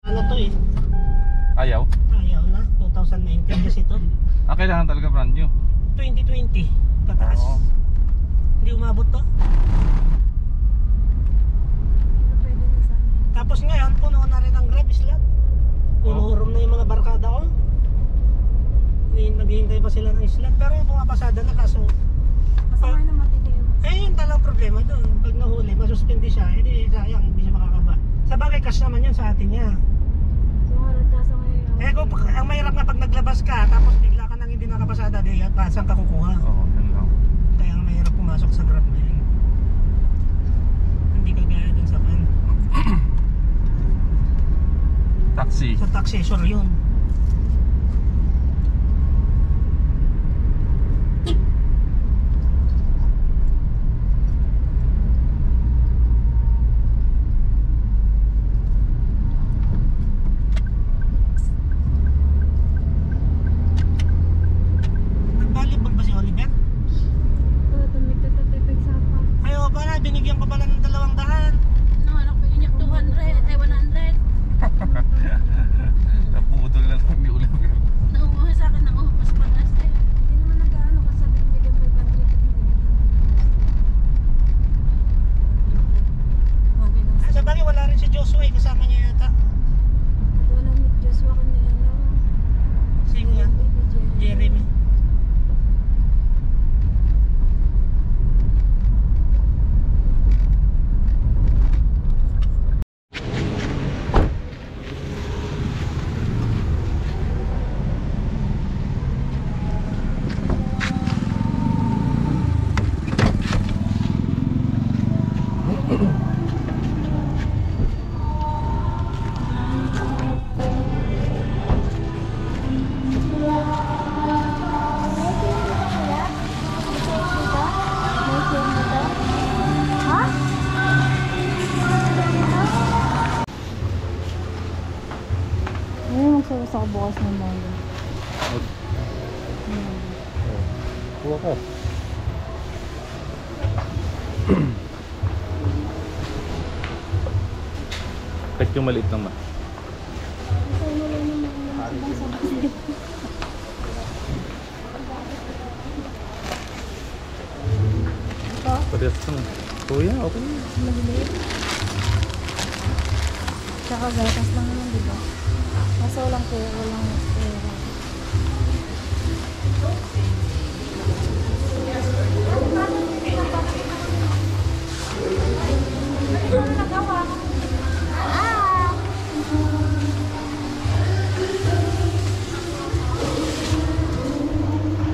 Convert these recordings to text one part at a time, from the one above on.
Ano to eh? Ayaw? Ayaw na. 2019 kasi to. Kailangan talaga brand new. 2020. Pataas. Oo. Hindi umabot to. Tapos ngayon, puno na rin ang grab slot. Punuhurom na yung mga barkada ko. Naghihintay pa sila ng slot. Pero pumapasada na kaso. Masama na matitim. Yun talagang problema doon. Pag nahuli, masuspindi siya. Hindi sayang, hindi siya makakaba. Sa bagay, cash naman yun sa atin niya. Sumarad ka sa ngayon. Kung ang mahirap nga pag naglabas ka, tapos bigla ka nang hindi nakapasada, di yan, saan ka kukuha? Oo, yun lang. Kaya ang mahirap pumasok sa grab na yun. Hindi ka gaya dun sa kan. Taxi. Sa taxi, sure yun. Nagbalibag ba si Oliver? Ito, tumig ka tatipig sa pa. Ayaw pa na, binigyan pa pala ng 200. No, anak ko inyak 200, ay 100. Napudol na lang ni ulam. Naumuha sa akin ng mas panas eh. Hindi naman nag-ano kasi sabi ko bigyan 500. Sa bagay, wala rin si Joshua eh, kasama niya yata. Wala ni Joshua ko ni ano. Sino yan? Jeremy. Sa bukas ng mango. Kuha ka. Kahit yung maliit naman. Parehas lang. Kuya, okay. Maliliit. Tsaka gatas lang naman, di ba? Kaso walang pera, walang pera.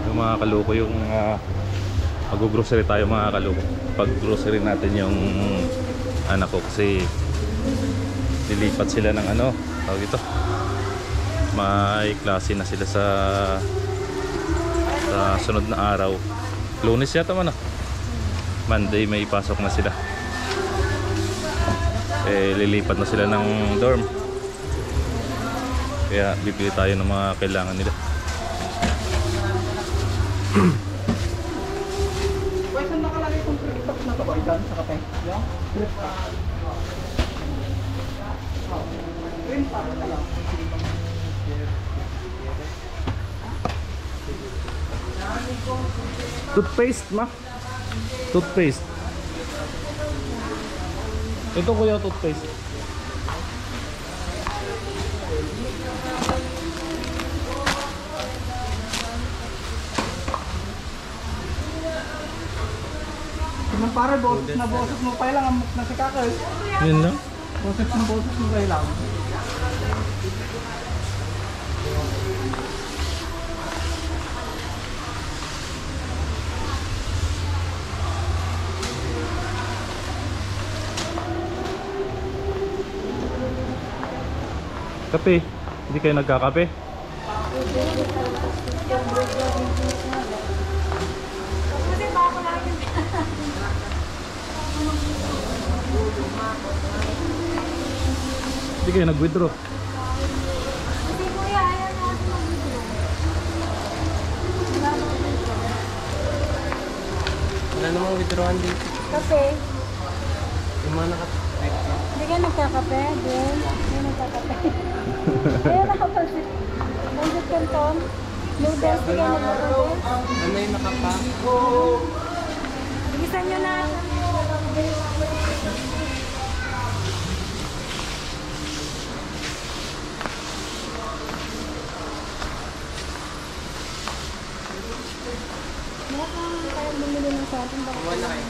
Yung mga kaloko yung mag-grocery tayo mga kaloko. Pag grocery natin yung anak ko kasi lilipat sila ng ano, tawag ito. May klase na sila sa sunod na araw. Lunes yata man Monday may pasok na sila. Lilipat na sila ng dorm. Kaya bibili tayo ng mga kailangan nila. Pwede saan nakalagay itong TikTok na to? Ilan sa kape? Yung? Green pa ka lang. Toothpaste ma? Toothpaste. Ito kuya toothpaste. Kung pare, boses mo pa lang na si Kakay. Yun lang. Boses mo pa lang. Kape. Hindi kayo nagkakape? Hindi kayo nag-withdraw? Hindi kuya, ayaw na kasi mag-withdraw. Wala namang withdraw. Wala namang withdrawal dito. Kape? Yung mga nakapit. Hindi ka nagkakape? Hindi nagkakape. Ayun ako pansit. Pansit canton. Noodles, di ka naglalagay. Ano yung nakapa? Bilisan nyo na. Wala kang kayang bumili ng sa atin. Wala kayo.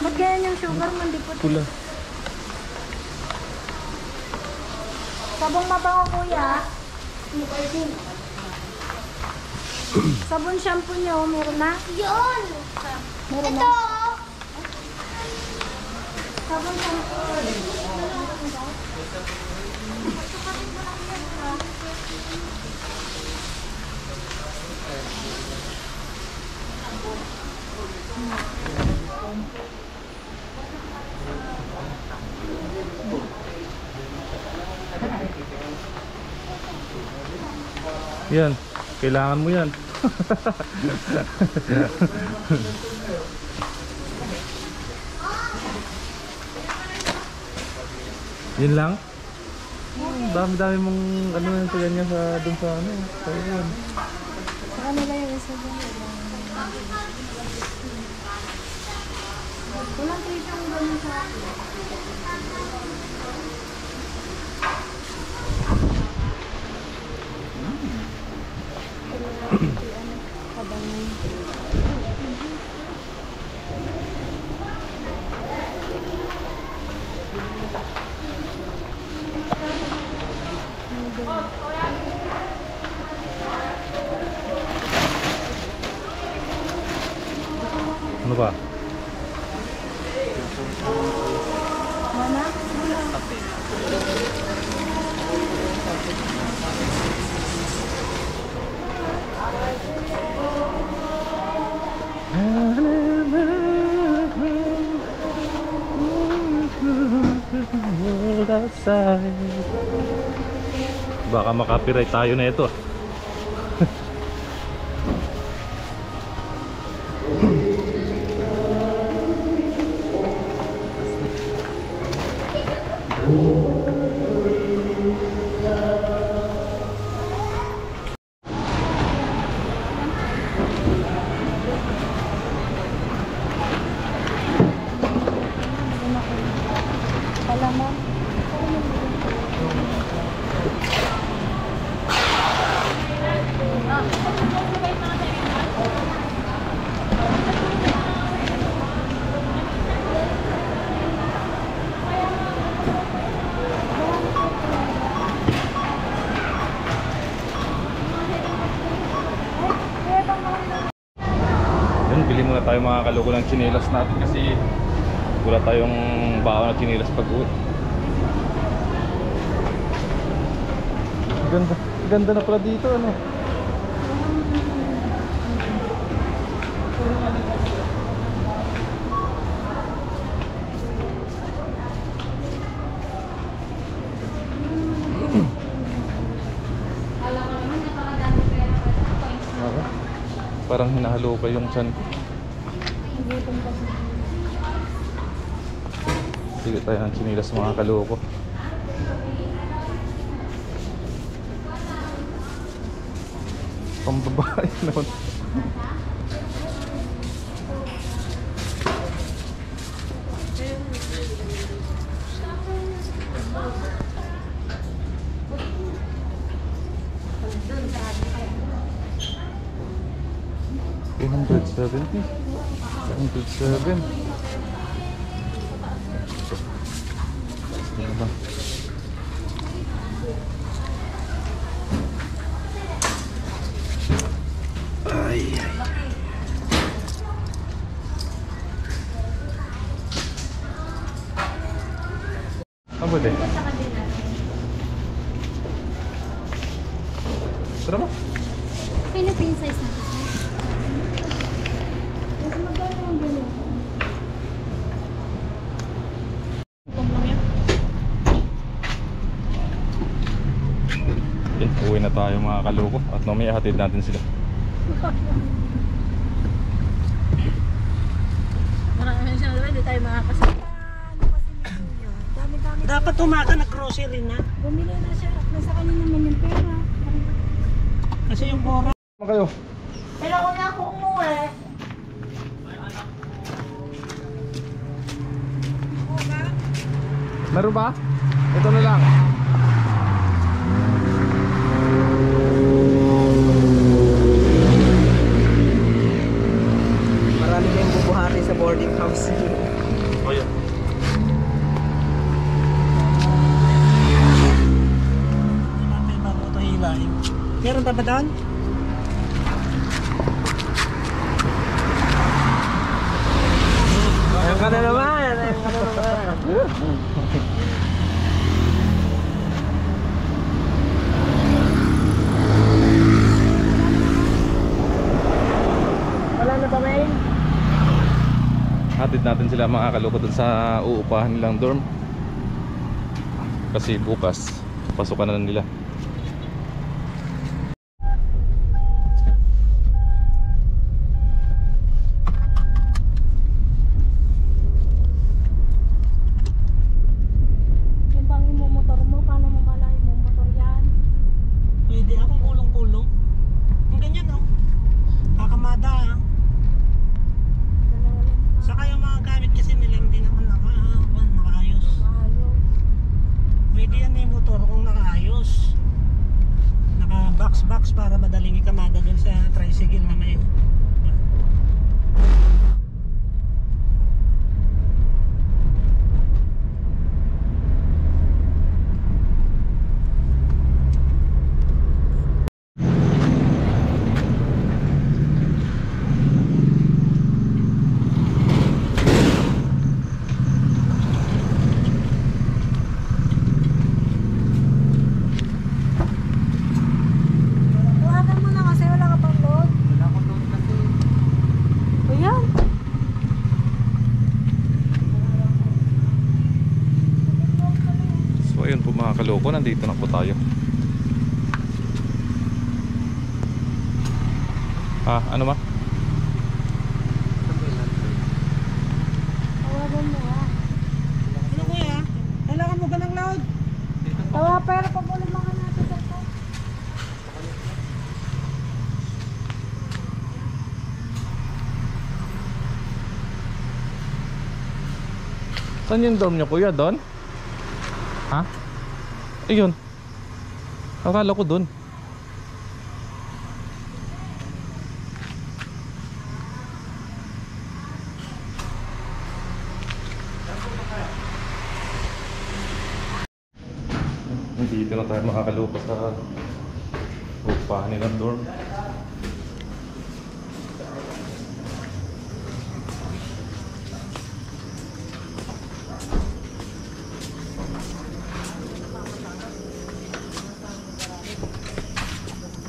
Ba't ganyan yung sugar mo? Hindi puti. Pula. Sabong mabango kuya. Sabon shampoo nyo, meron na? Yun! Meron Ito! na? Sabon shampoo. Yan, kailangan mo yan. Yun lang? Dami-dami mong ano yan sa ganyan sa dun sa ano. Sa yun. Sa kanila yung isa dyan. Walang trade yung ganyan sa akin. Ano ba? Mana? Baka makapiright tayo na ito. Palaman. Yun, bili muna tayo mga kaloko ng tsinelas natin kasi wala tayong baon na tsinelas pag uwi. Ganda, ganda na pala dito ano. Parang hinahalo pa yung tiyan ko. Sige tayo ng tsinelas mga kaloko. Pambabae naman. $270. 107. Ano ba? Ay. Apa deh? Berapa? Philippine size na. Mas magkano ang ganyan? Okay, uwi na tayo mga kaloko at mamaya hatid natin sila. Marami siya naman, hindi tayo makakasama. Ano kasi nito yun? Dami-dami. Dapat umaga nag-grocery na. Bumili na siya. Nasa kanya naman yung pera. Kasi yung pora. Ano kayo? Kailangan na ako umuwi. Meron ba? Ito na lang. Marami kayong bubuhati sa boarding house. O yan. May bago ito hilahin. Meron pa ba doon? Ayun ka na naman! Ayun ka na naman! Wala na ba, May? Hatid natin sila mga kaloko dun sa uupahan nilang dorm. Kasi bukas, pasukan na nila. Yung pang motor mo, paano mo malahin mo motor yan? Pwede akong kulong-kulong. Ang ganyan oh. Kakamada ah. Dalawa lang. Saka yung mga gamit kasi nila hindi naman nakaayos. Ayos. Pwede yan yung motor kung nakaayos. Naka-box para madaling ikamada dun sa tricycle na may. Tawagan mo na kasi wala ka pang load. Wala ko doon kasi. Ayan. So ayun po mga kaloko, nandito na po tayo. Ano ma? Tawagan mo ah. Ano kuya? Kailangan mo ba ng load? Tawa pero pag ulit mga natin sa to. Saan yung dorm nyo kuya? Doon? Ha? Ayun. Akala ko doon. Nandito na tayo makakalupa sa upahan nilang dorm.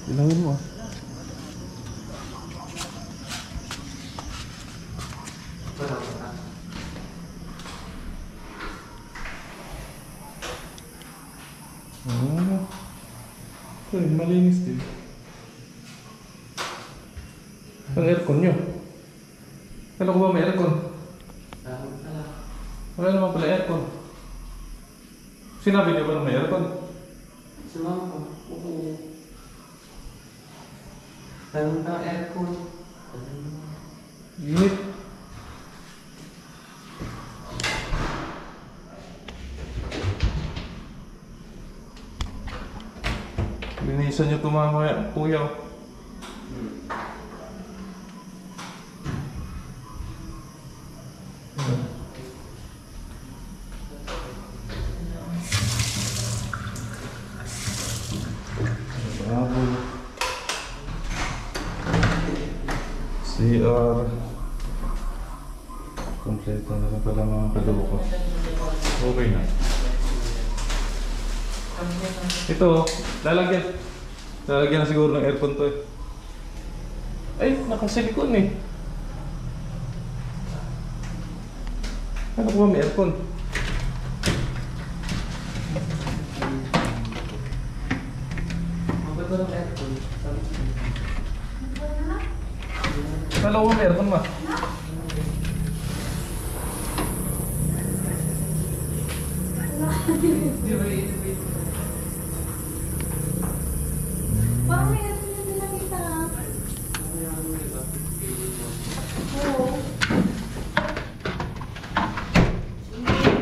Ilangin mo ah. Ay, malinis din. Ang aircon nyo. Kala ko ba may aircon? Wala naman pala aircon. Sinabi niyo ba na may aircon? Sumama ko. Oo. Tanong ka aircon. Init. Linisan nyo ito mamaya, kuya. Bravo. CR. Kompleto na rin pala mga kaloko. Okay na. Ito, lalagyan. Lalagyan na siguro ng aircon to eh. Ay, nakasilikon eh. Ano ko ba may aircon? Maganda ng aircon. Kala ko ba may aircon ma? Wala. Parang may natin din nakita. Oo.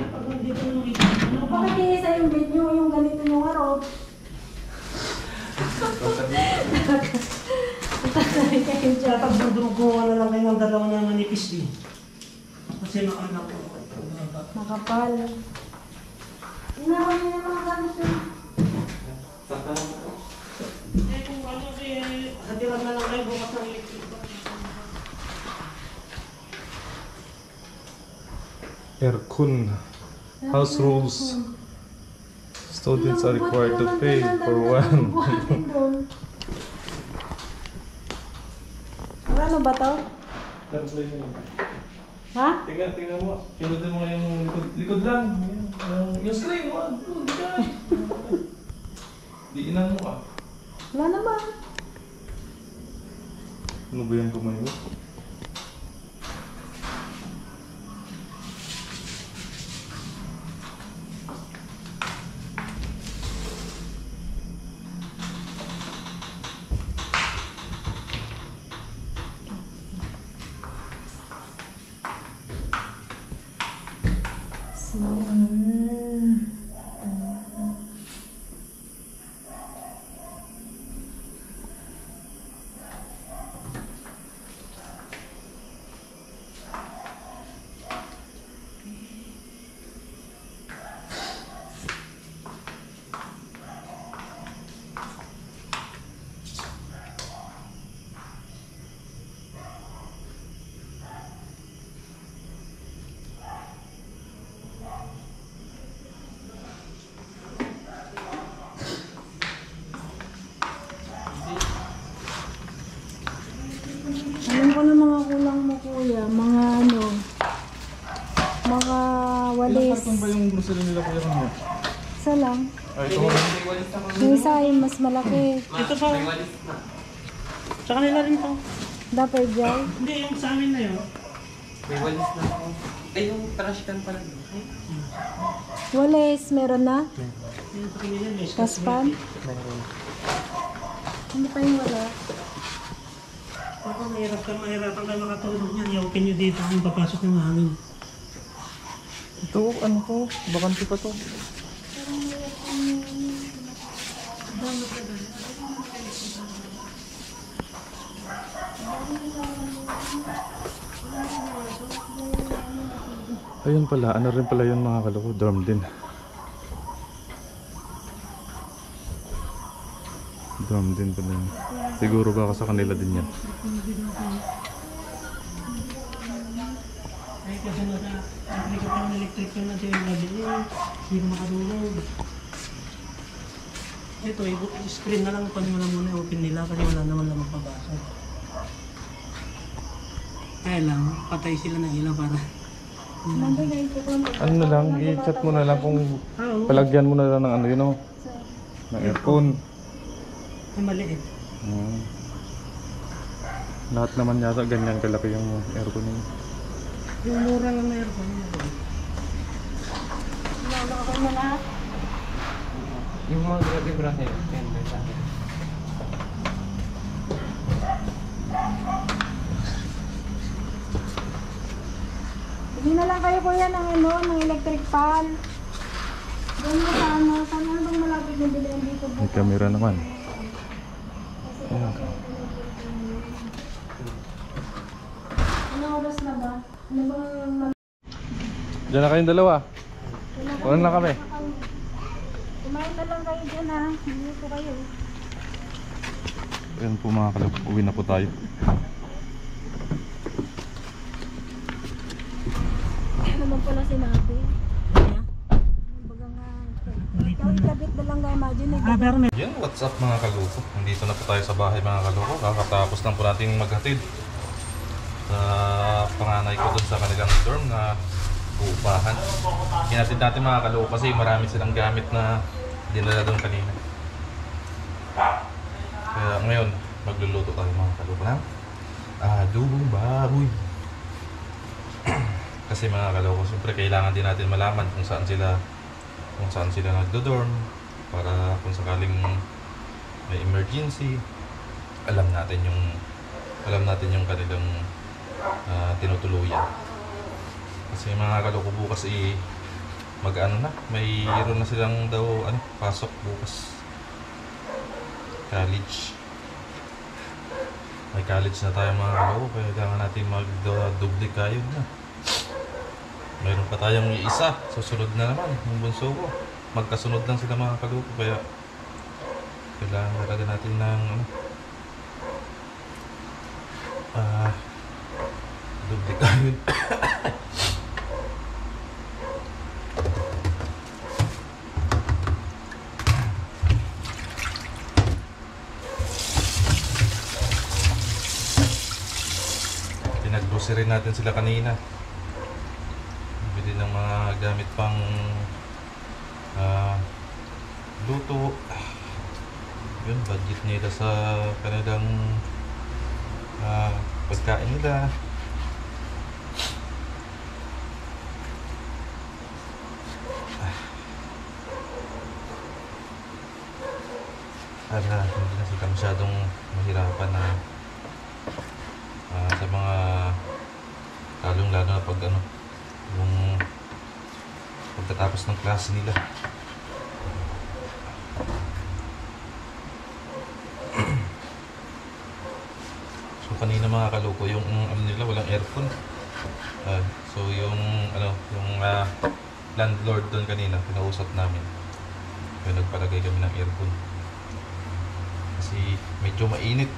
Pag nandito na makita, ano pa? Bakit isa yung bed nyo, yung ganito yung harap? Tatagdurog ko na lang kayo ng dalawa na manipis din. Kasi anak ko. Makapal. Inawa niya yung mga ganito. Eh kung ano hatiran na lang kayo bukas ng electric. Aircon. House rules. Students are required to pay for one. Ano ba to? Ha? Tingnan mo. Pinutin mo yung likod lang. Yung screen mo. Diinan mo ah. Wala naman. Ano ba yung kamay mo? Alam ko na mga kulang mo kuya, mga ano, mga walis. Ilang ba yung grocery nila kuya kanina? Isa lang. Ay, ito lang. Yung isa ay mas malaki. Ito pa. Sa kanila rin to. Dapat dyan. Hindi, yung sa amin na yun. May walis na ako. Ay, yung trash can pala. Walis, meron na. Yung sa kanila, may Kaspan. Hindi pa yung wala. Ako, mahirapan kayo makatulog niyan. I-open nyo dito kung papasok ng hangin. Ito, ano to? Bakante pa to. Ayun pala, ano rin pala yun mga kaloko, dorm din. Dorm din pala yun. Siguro baka sa kanila din yan. Ay, kasi nag-apply ka pa ng electric fan natin yung gabi niya. Hindi ko makatulog. Ito, screen na lang pa nyo lang muna open nila kasi wala naman lang magpabasa. Kaya lang, patay sila ng ilaw para... Ano na lang, i-chat mo na lang kung palagyan mo na lang ng ano yun o. Ng aircon. Ay, maliit. Lahat naman yata ganyan kalaki yung aircon yun. Yung mura lang na aircon. Wala ako na lahat. Yung mga grabe bracket. Yan, may sa akin. Hindi na lang kayo kuya ng ano, ng electric fan. Doon mo sa ano, saan ano bang malapit na bilihan dito May bukas? camera naman. Ayan. Ano oras na ba? Ano bang... Diyan na kayong dalawa. Wala na kami. Kumain na lang kayo dyan ha. Hindi po kayo. Ayan po mga kalab, uwi na po tayo. Ano naman pala sinabi? Baga nga. Ikaw ikabit na lang kayo, imagine. Pero may... Yan, what's up mga kaloko? Nandito na po tayo sa bahay mga kaloko. Kakatapos lang po natin maghatid sa panganay ko dun sa kanilang dorm na upahan. Hinatid natin mga kaloko kasi marami silang gamit na dinala doon kanina. Kaya ngayon, magluluto tayo mga kaloko ng adobong baboy. Kasi mga kaloko, siyempre kailangan din natin malaman kung saan sila kung saan sila nagdo-dorm para kung sakaling may emergency, alam natin yung kanilang tinutuluyan. Kasi mga kaloko bukas mag-ano na, mayroon na silang daw pasok bukas. College. May college na tayo mga kaloko, kaya kailangan natin mag-double kayod na. Mayroon pa tayong isa, susunod na naman, yung bunso ko. Magkasunod lang sila mga kaloko, kaya kailangan talaga natin ng double kayod. Pinag-grocery natin sila kanina. Bili ng mga gamit pang luto. Yun, budget nila sa kanilang pagkain nila. Para hindi na sila masyadong mahirapan na sa mga lalong-lalo na pag yung pagkatapos ng klase nila. So kanina mga kaloko, yung nila walang aircon. So yung landlord doon kanina kinausap namin. Kaya nagpalagay kami ng aircon. Kasi medyo mainit.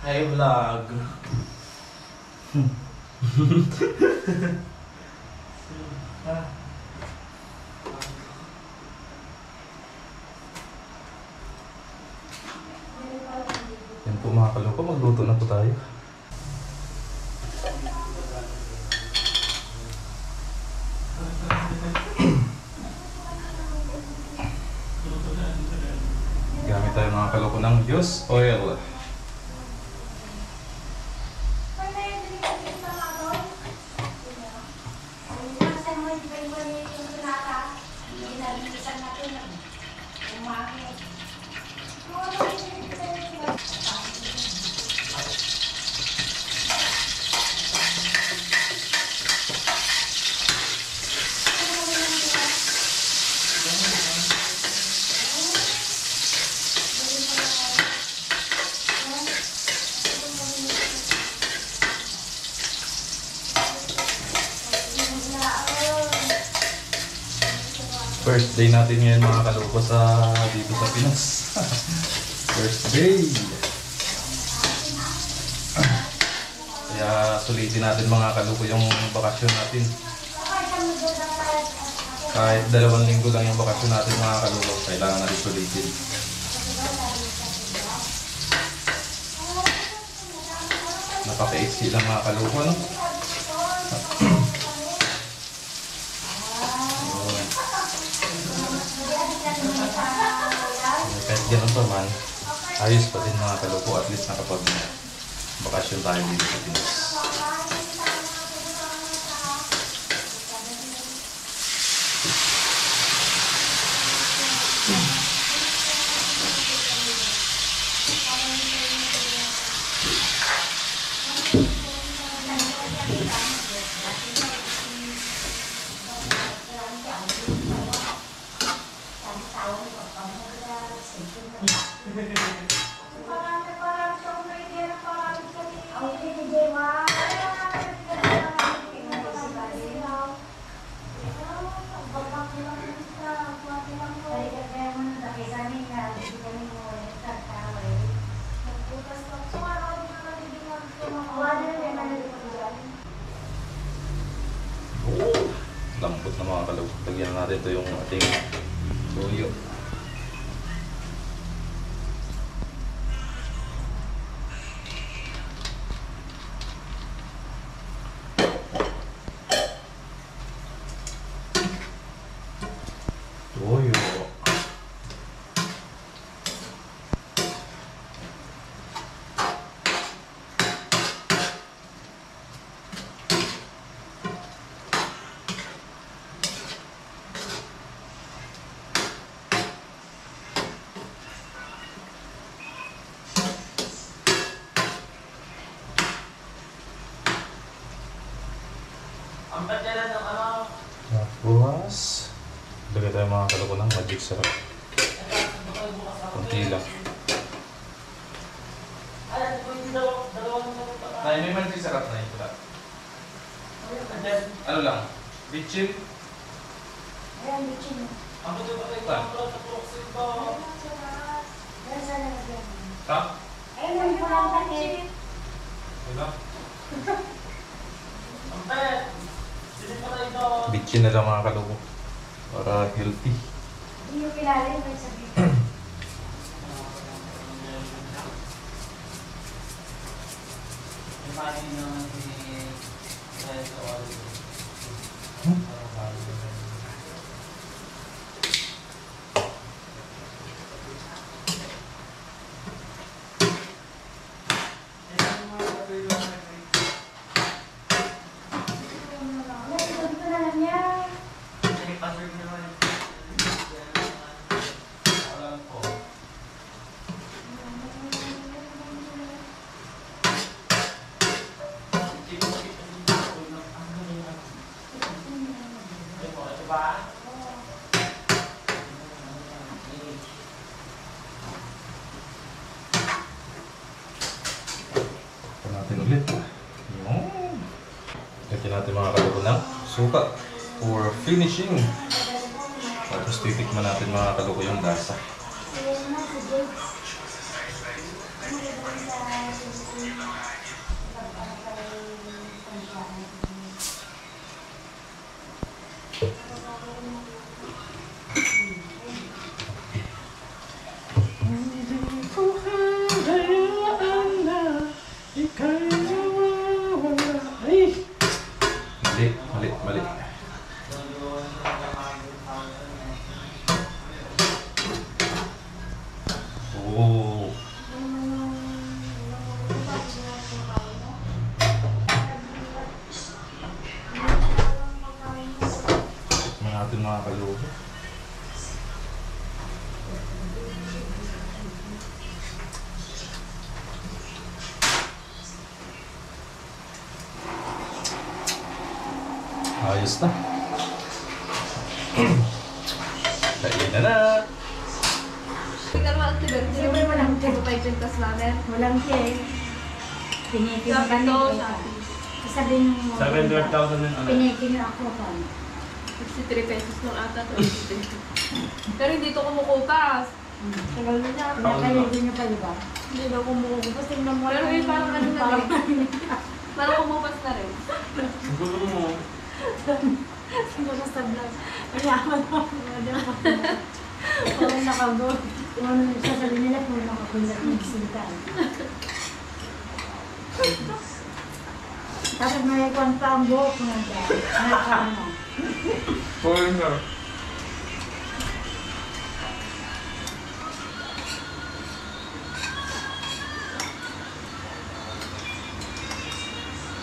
Hi vlog. Yan po mga kaloko, magluto na po tayo. Gamit tayo mga kaloko ng Diyos oil. First day natin ngayon mga kaloko dito sa Pinas. First day. Kaya sulitin natin mga kaloko yung bakasyon natin. Kahit 2 linggo lang yung bakasyon natin mga kaloko, kailangan natin sulitin. Napaka-easy lang mga kaloko, no? Kahit ganun pa man, ayos pa din mga kaloko, at least nakapag bakasyon tayo dito sa Pinas. Lambot na mga kalug. Lagyan na natin ito yung ating tuyo. Tuyo. Tapos, lagay tayo mga kaloko ng magic syrup. Kunti lang. Nay, may magic syrup na ito lang. Ano lang? Bitchin? Ayan, bitchin. Ano ito ba ito? Ha? Ayan, yung parang bakit. Diba? Bitchin na lang mga kaloko. Para healthy. Hindi yung ilalim, may sabihin. Ito na lang yan. Ito natin ulit. Yun. Lagyan natin mga kaloko ng suka for finishing. Tapos titikman natin mga kaloko yung lasa. Mali. Oh. Tikman natin mga kaloko. Ayos na. Kain na. Siyempre walang cake. Walang cake. Pinikin ka nito. Sabihin mo. 700,000 yun. Pinikin na ako pa. 63 pesos lang ata. Pero hindi to kumukupas. Tagal na niya. Nakalitin niyo pa, di ba? Hindi daw kumukupas. Tingnan mo. Pero yun parang ano na rin. Parang kumupas na rin. Ang gulo mo. Siguro sa vlog. Mayaman ako. Oo, nakagot. Kung ano yung sasabihin nila, kung nakakulat ng gisintan. Tapos may kwanta ang buhok nga dyan. Nakakano. Pwede na.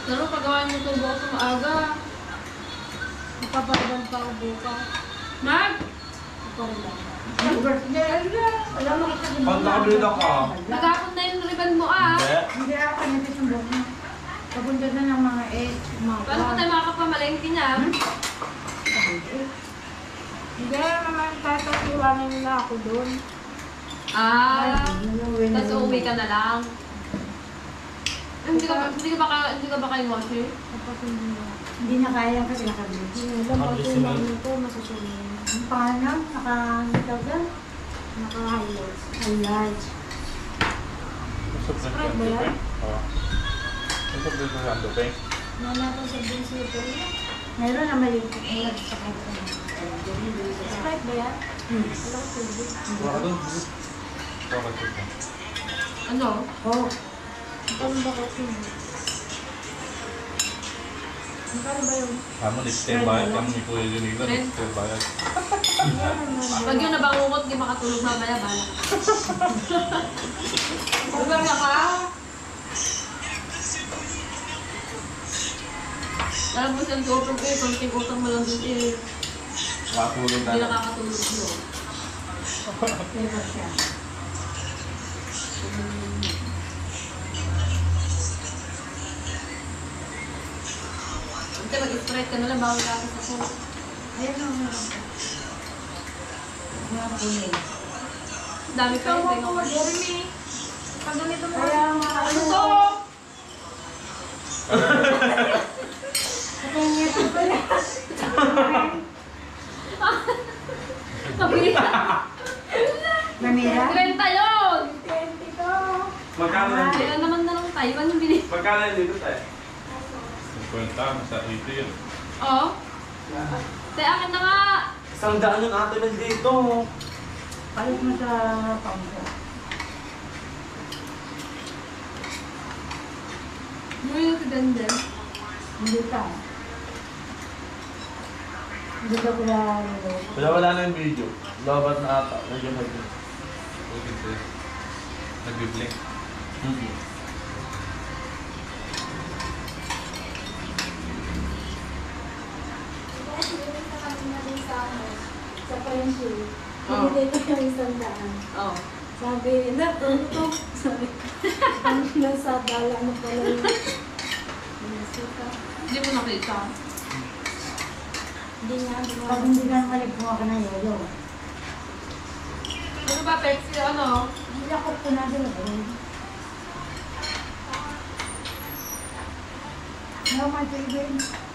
Pero paggawa niyo ito bukas ng maaga. Napapagdan pa ako bukas. Mag! Napapagdan. Birthday. Alam mo kita din. Pag nakabila ka. Nagkakot na yung ribbon mo ah. Hindi ako kanipit yung buhok mo. Papunta na ng mga 8, mga Paano mo tayo makakapamalengke niya? Hindi naman tatasiwanan nila ako doon. Ah, tapos uuwi ka na lang. Hindi ka ba kayo washi? Hindi na kaya kasi nakabili. Alam mo, ito yung mami ko, masusunod. Ang pangalan, naka-hitagan, naka-highlights. Highlights. Sprite ba yan? Oo. Ang sabi ko sa Ando, okay? Nanatang sa prinsipyo. Meron na maliit. Meron sa kanya. Sprite ba yan? Wala ko tubig. Ano? Oh. Ano ba ko tubig? Magkano ba yun? Kamu nag-stay bayad kami ni Kuya Junila, nag-stay bayad. Pag yun nabangungot, di makatulog mamaya, bala. Lugar na ka? Alam mo siyang utang eh, konting utang mo lang dun eh. Makatulog na Hindi lang. nakakatulog yun. Pero siya. Kasi mag-sprite ka na lang, bawal ka sa ako. Ayan o, meron ka. Meron ko yun. Dami pa rin tayo. Jeremy, pag ganito mo. Kaya nga, Ano to? Kaya nga ito pala. Kabila. Mamira? 30 yun! 20 to. Magkano Kaya naman na lang Taiwan yung binili. Magkano yung dito tayo? 50, sa 80 yun. Oo. Te, akin na nga. 100 yung ate lang dito. Palit mo sa pangko. Mo yung kagandang. Hindi ka. Hindi ka pala Wala na yung video. Labat na ata. Medyo mag- Nag-blink. sa friendship. Oo. Hindi ko yung isang daan. Oo. Sabi, natuto. Sabi, ang nasa dala mo pala yung nasuka. Hindi mo nakita. Hindi nga, pag hindi ka maligpunga ka na yolo. Ano ba, Pepsi, ano? Hindi ako po na din. No, my favorite.